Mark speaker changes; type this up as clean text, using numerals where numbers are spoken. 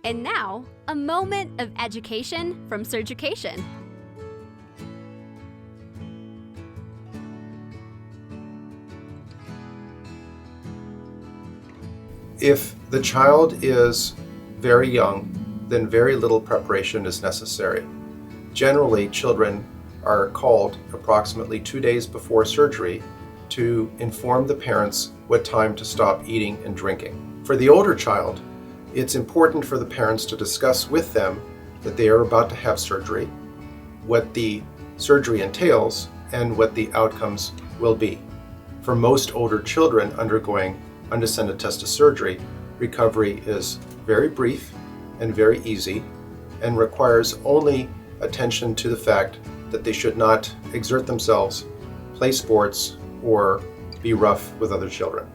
Speaker 1: And now, a moment of education from SURGUCATION.
Speaker 2: If the child is very young, then very little preparation is necessary. Generally, children are called approximately 2 days before surgery to inform the parents what time to stop eating and drinking. For the older child, it's important for the parents to discuss with them that they are about to have surgery, what the surgery entails, and what the outcomes will be. For most older children undergoing undescended testis surgery, recovery is very brief and very easy and requires only attention to the fact that they should not exert themselves, play sports, or be rough with other children.